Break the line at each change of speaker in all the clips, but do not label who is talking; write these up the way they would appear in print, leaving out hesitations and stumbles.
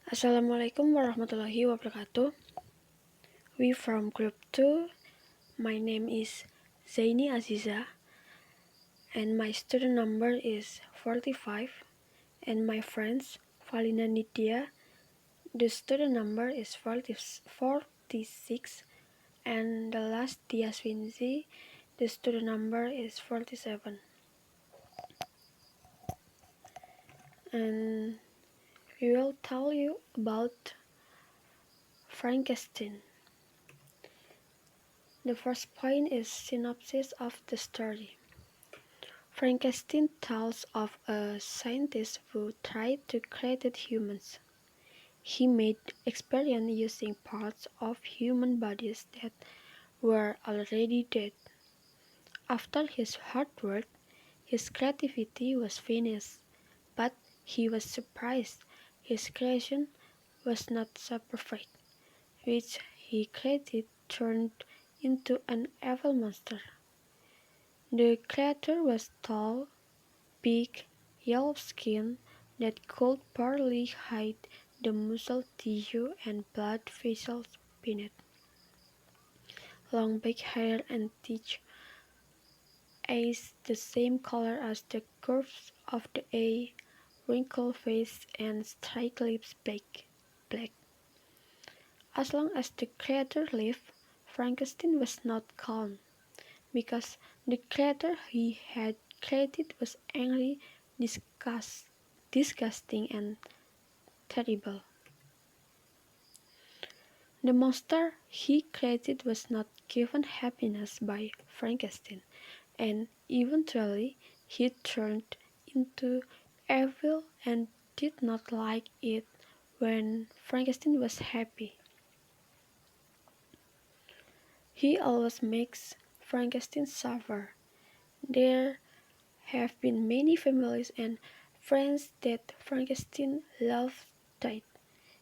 Assalamualaikum warahmatullahi wabarakatuh. We from group 2. My name is Zaini Aziza and my student number is 45 and my friends Valina Nidya, the student number is 46 and the last Diaswinzi, the student number is 47. And we will tell you about Frankenstein. The first point is synopsis of the story. Frankenstein tells of a scientist who tried to create humans. He made experiments using parts of human bodies that were already dead. After his hard work, his creativity was finished, but he was surprised his creation was not so perfect, which he created turned into an evil monster. The creature was tall, big, yellow skin that could partly hide the muscle tissue and blood vessels beneath. Long black hair and teeth, eyes the same color as the curves of the eye, wrinkled face and straight lips black. As long as the creature lived, Frankenstein was not calm, because the creature he had created was angry, disgusting and terrible. The monster he created was not given happiness by Frankenstein, and eventually he turned into evil and did not like it when Frankenstein was happy. He always makes Frankenstein suffer. There have been many families and friends that Frankenstein loved died,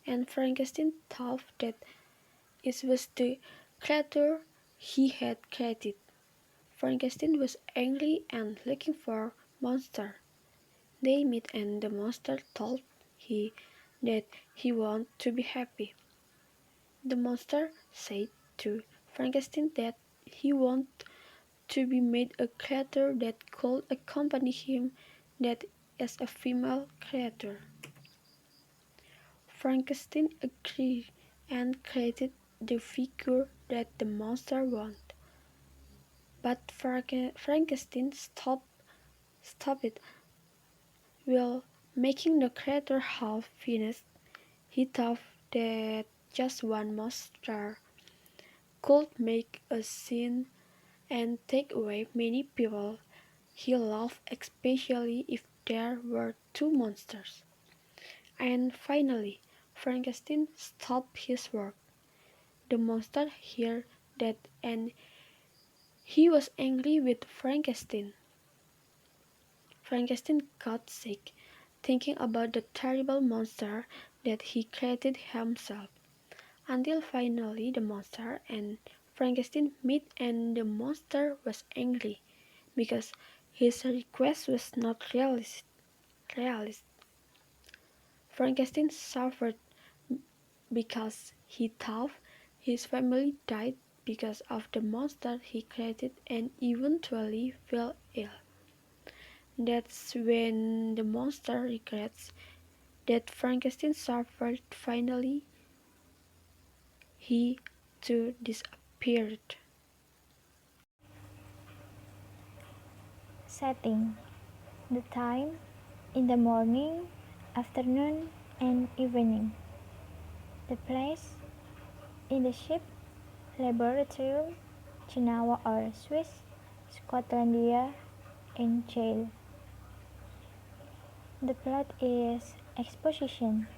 and Frankenstein thought that it was the creature he had created. Frankenstein was angry and looking for monster. They met and the monster told he that he wanted to be happy. The monster said to Frankenstein that he wanted to be made a creature that could accompany him, that as a female creature. Frankenstein agreed and created the figure that the monster wanted. But Frankenstein stopped it. While making the creature half finished, he thought that just one monster could make a scene and take away many people he loved, especially if there were two monsters. And finally, Frankenstein stopped his work. The monster heard that and he was angry with Frankenstein. Frankenstein got sick, thinking about the terrible monster that he created himself, until finally the monster and Frankenstein met and the monster was angry because his request was not realistic. Frankenstein suffered because he thought his family died because of the monster he created and eventually fell ill. That's when the monster regrets that Frankenstein suffered. Finally, he too disappeared.
Setting: the time in the morning, afternoon, and evening. The place in the ship, laboratory, Genoa or Swiss, Scotlandia, and jail. The plot is exposition.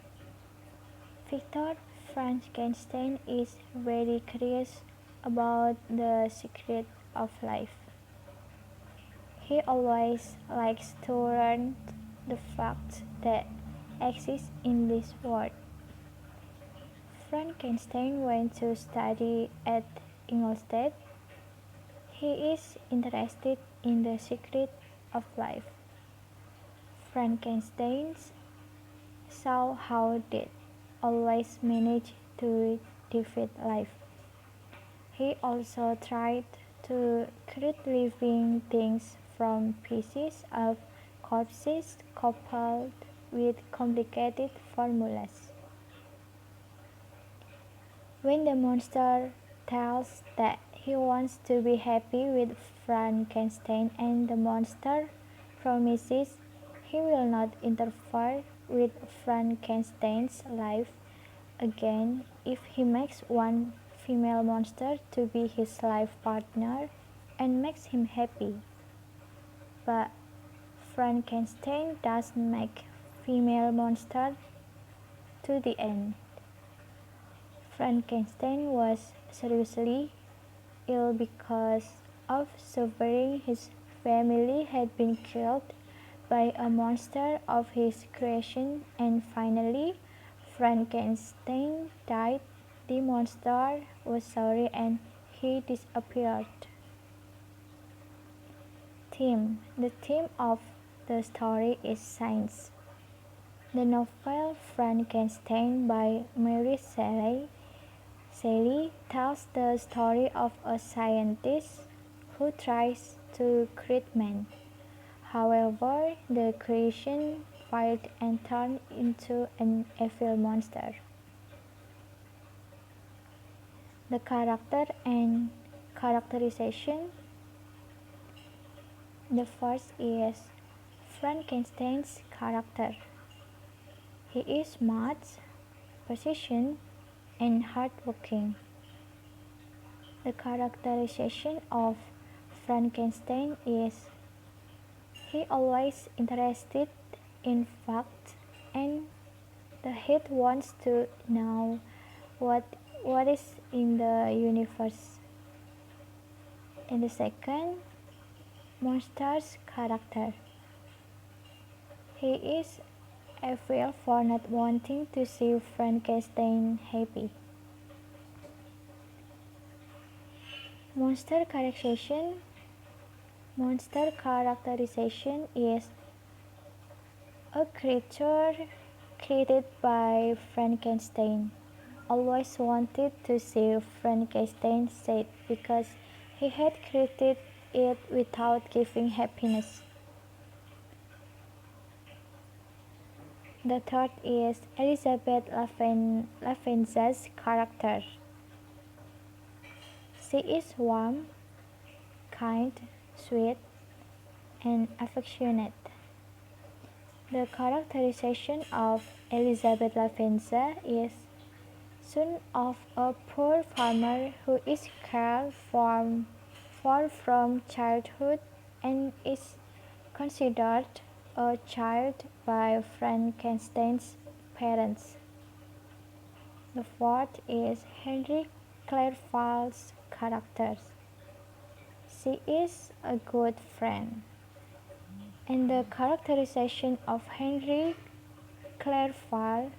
Victor Frankenstein is very curious about the secret of life. He always likes to learn the facts that exist in this world. Frankenstein went to study at Ingolstadt. He is interested in the secret of life. Frankenstein saw how dead always managed to defeat life. He also tried to create living things from pieces of corpses coupled with complicated formulas. When the monster tells that he wants to be happy with Frankenstein and the monster promises he will not interfere with Frankenstein's life again if he makes one female monster to be his life partner and makes him happy. But Frankenstein doesn't make female monster to the end. Frankenstein was seriously ill because of suffering. His family had been killed by a monster of his creation, and finally Frankenstein died. The monster was sorry and he disappeared. Theme. The theme of the story is science. The novel Frankenstein by Mary Shelley tells the story of a scientist who tries to create man. However, the creation failed and turned into an evil monster. The character and characterization. The first is Frankenstein's character. He is smart, persistent, and hardworking. The characterization of Frankenstein is he always interested in facts and the head wants to know what is in the universe. And the second, monster's character. He is evil for not wanting to see Frankenstein happy. Monster characterization is a creature created by Frankenstein. Always wanted to see Frankenstein sad because he had created it without giving happiness. The third is Elizabeth Lavenza's character. She is warm, kind, sweet, and affectionate. The characterization of Elizabeth Lavenza is son of a poor farmer who is cared for from childhood and is considered a child by Frankenstein's parents. The fourth is Henry Clerval's character. She is a good friend. And the characterization of Henry Clerval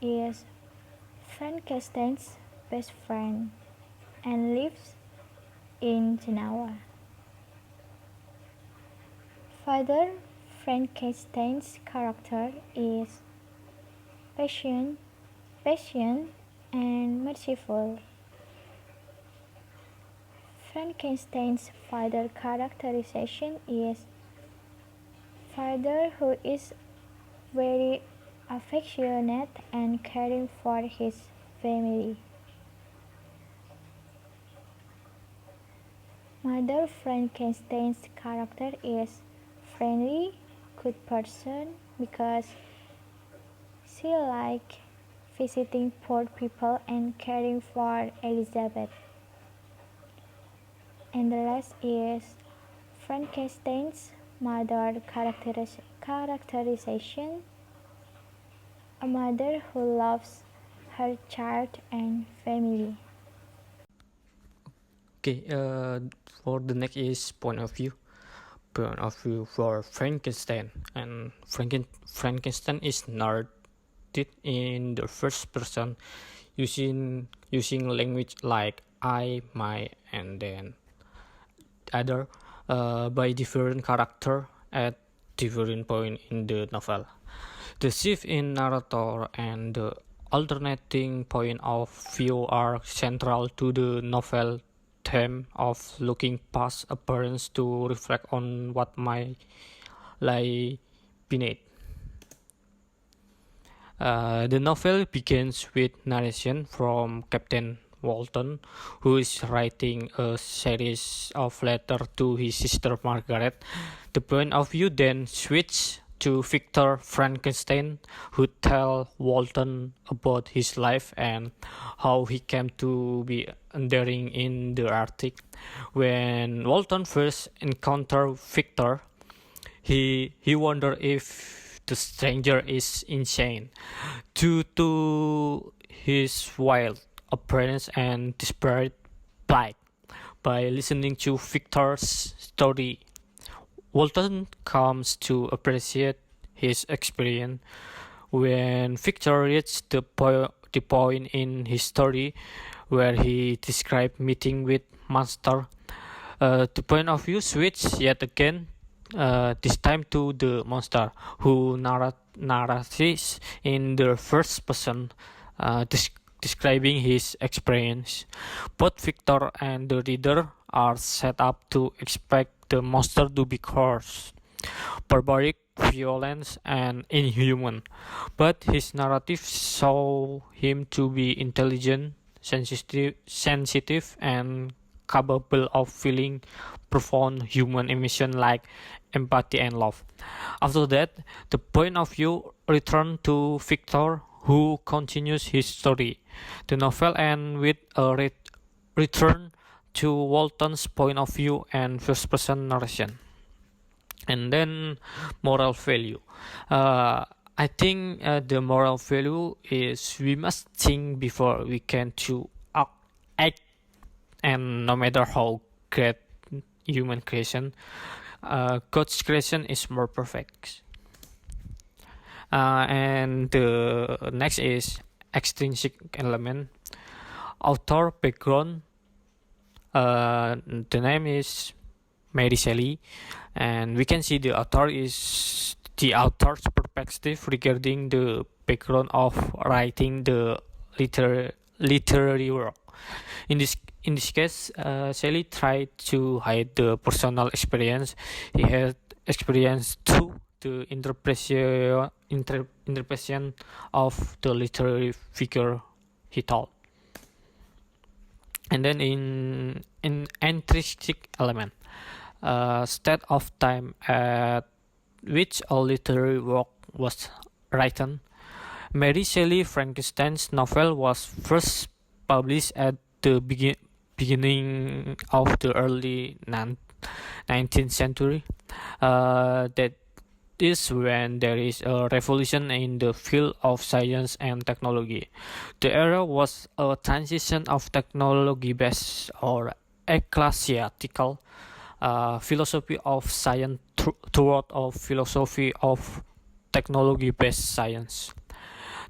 is Frankenstein's best friend and lives in Genoa. Father Frankenstein's character is patient, and merciful. Frankenstein's father characterization is father who is very affectionate and caring for his family. Mother Frankenstein's character is friendly, good person because she likes visiting poor people and caring for Elizabeth. And the last is Frankenstein's mother characterization, a mother who loves her child and family.
Okay, for the next is point of view. Point of view for Frankenstein, and Frankenstein is narrated in the first person using language like I, my, and then other by different character at different point in the novel. The shift in narrator and the alternating point of view are central to the novel theme of looking past appearance to reflect on what might lie beneath. The novel begins with narration from Captain Walton, who is writing a series of letters to his sister Margaret. The point of view then switches to Victor Frankenstein, who tells Walton about his life and how he came to be enduring in the Arctic. When Walton first encountered Victor, he wondered if the stranger is insane due to his wild appearance and desperate plight. By listening to Victor's story, Walton comes to appreciate his experience. When Victor reached the point in his story where he described meeting with monster, the point of view switched yet again, this time to the monster, who narrates in the first person, describing his experience. Both Victor and the reader are set up to expect the monster to be coarse, barbaric, violent, and inhuman. But his narrative saw him to be intelligent, sensitive, and capable of feeling profound human emotion like empathy and love. After that, the point of view returned to Victor, who continues his story. The novel ends with a return to Walton's point of view and first person narration. And then moral value. I think the moral value is we must think before we can to act, and no matter how great human creation, God's creation is more perfect. And the next is extrinsic element. Author background. The name is Mary Shelley, and we can see the author's perspective regarding the background of writing the literary work. In this case, Shelley tried to hide the personal experience he had experienced through the interpretation of the literary figure he told. And then in intrinsic element, state of time at which a literary work was written. Mary Shelley Frankenstein's novel was first published at the beginning of the early 19th century. That is when there is a revolution in the field of science and technology. The era was a transition of technology-based or ecclesiastical philosophy of science toward a philosophy of technology-based science.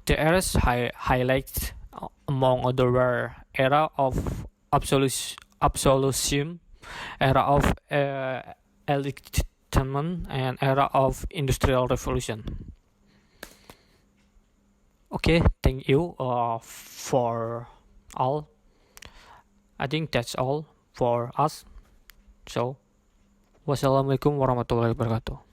The eras highlights, among other, were era of absolutism, era of enlightenment, and era of industrial revolution. Okay, thank you for all. I think that's all for us. So, wassalamualaikum warahmatullahi wabarakatuh.